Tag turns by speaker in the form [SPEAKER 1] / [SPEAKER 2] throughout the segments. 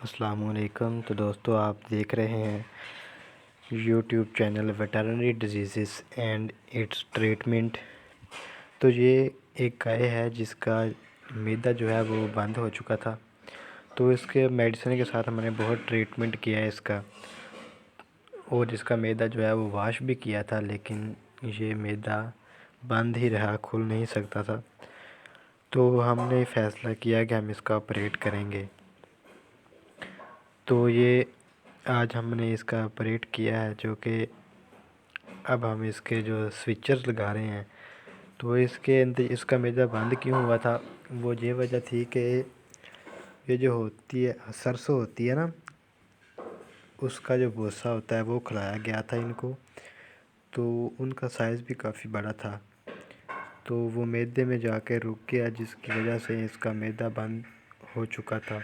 [SPEAKER 1] السلام علیکم۔ تو دوستو، آپ دیکھ رہے ہیں YouTube channel veterinary diseases and its treatment. تو یہ ایک گائے ہے جس کا معدہ جو ہے وہ بند ہو چکا تھا، تو اس کے میڈیسن کے ساتھ ہم نے بہت ٹریٹمنٹ کیا ہے اس کا، اور اس کا معدہ جو ہے وہ واش بھی کیا تھا، لیکن یہ معدہ بند ہی رہا، کھل نہیں سکتا تھا۔ تو ہم نے فیصلہ کیا کہ ہم اس کا آپریٹ کریں گے۔ تو یہ آج ہم نے اس کا آپریٹ کیا ہے، جو کہ اب ہم اس کے جو سوئچرز لگا رہے ہیں۔ تو اس کے اندر اس کا معدہ بند کیوں ہوا تھا، وہ یہ وجہ تھی کہ یہ جو ہوتی ہے سرسوں ہوتی ہے نا، اس کا جو بوسہ ہوتا ہے وہ کھلایا گیا تھا ان کو، تو ان کا سائز بھی کافی بڑا تھا، تو وہ معدے میں جا کے رک گیا، جس کی وجہ سے اس کا معدہ بند ہو چکا تھا۔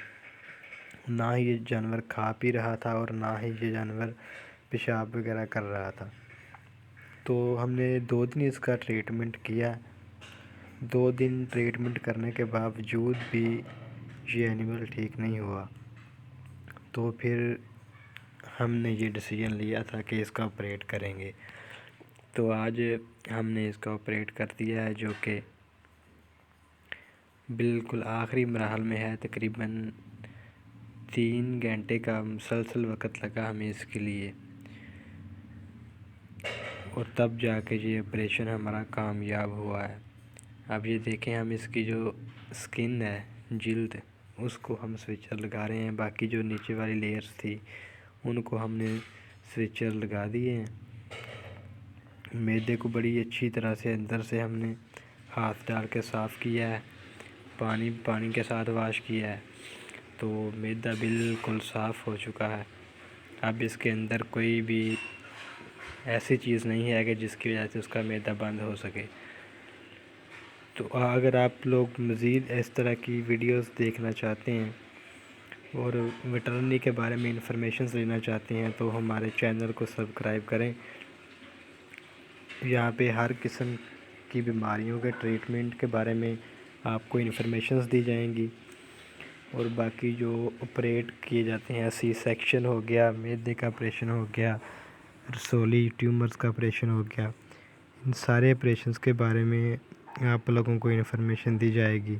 [SPEAKER 1] نہ ہی یہ جانور کھا پی رہا تھا اور نہ ہی یہ جانور پیشاب وغیرہ کر رہا تھا۔ تو ہم نے 2 دن اس کا ٹریٹمنٹ کیا۔ 2 دن ٹریٹمنٹ کرنے کے باوجود بھی یہ اینیمل ٹھیک نہیں ہوا، تو پھر ہم نے یہ ڈیسیژن لیا تھا کہ اس کا آپریٹ کریں گے۔ تو آج ہم نے اس کا آپریٹ کر دیا ہے، جو کہ بالکل آخری مراحل میں ہے۔ تقریباً 3 گھنٹے کا مسلسل وقت لگا ہمیں اس کے لیے، اور تب جا کے یہ آپریشن ہمارا کامیاب ہوا ہے۔ اب یہ دیکھیں، ہم اس کی جو سکن ہے، جلد، اس کو ہم سوئچر لگا رہے ہیں۔ باقی جو نیچے والی لیئرز تھی ان کو ہم نے سوئچر لگا دیے ہیں۔ معدے کو بڑی اچھی طرح سے اندر سے ہم نے ہاتھ ڈال کے صاف کیا ہے، پانی کے ساتھ واش کیا ہے، تو معدہ بالکل صاف ہو چکا ہے۔ اب اس کے اندر کوئی بھی ایسی چیز نہیں ہے کہ جس کی وجہ سے اس کا معدہ بند ہو سکے۔ تو اگر آپ لوگ مزید اس طرح کی ویڈیوز دیکھنا چاہتے ہیں اور ویٹرنری کے بارے میں انفارمیشنز لینا چاہتے ہیں، تو ہمارے چینل کو سبسکرائب کریں۔ یہاں پہ ہر قسم کی بیماریوں کے ٹریٹمنٹ کے بارے میں آپ کو انفارمیشنز دی جائیں گی، اور باقی جو آپریٹ کیے جاتے ہیں، سی سیکشن ہو گیا، معدے کا آپریشن ہو گیا، رسولی ٹیومرز کا آپریشن ہو گیا، ان سارے آپریشنز کے بارے میں آپ لوگوں کو انفارمیشن دی جائے گی۔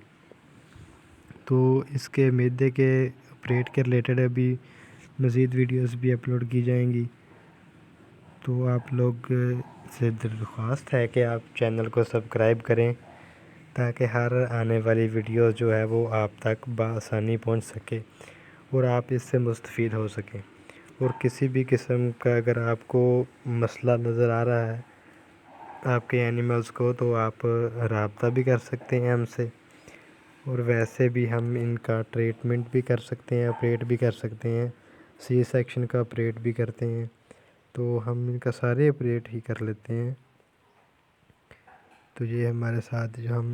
[SPEAKER 1] تو اس کے معدے کے آپریٹ کے ریلیٹڈ ابھی مزید ویڈیوز بھی اپلوڈ کی جائیں گی۔ تو آپ لوگ سے درخواست ہے کہ آپ چینل کو سبسکرائب کریں، تاکہ ہر آنے والی ویڈیو جو ہے وہ آپ تک بآسانی پہنچ سکے اور آپ اس سے مستفید ہو سکیں۔ اور کسی بھی قسم کا اگر آپ کو مسئلہ نظر آ رہا ہے آپ کے اینیملز کو، تو آپ رابطہ بھی کر سکتے ہیں ہم سے، اور ویسے بھی ہم ان کا ٹریٹمنٹ بھی کر سکتے ہیں، آپریٹ بھی کر سکتے ہیں، سی سیکشن کا آپریٹ بھی کرتے ہیں، تو ہم ان کا سارے آپریٹ ہی کر لیتے ہیں۔ تو یہ ہمارے ساتھ جو ہم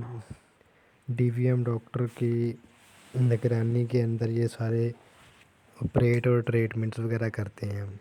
[SPEAKER 1] ڈی وی ایم ڈاکٹر کی نگرانی کے اندر یہ سارے آپریٹ اور ٹریٹمنٹس وغیرہ کرتے ہیں ہم۔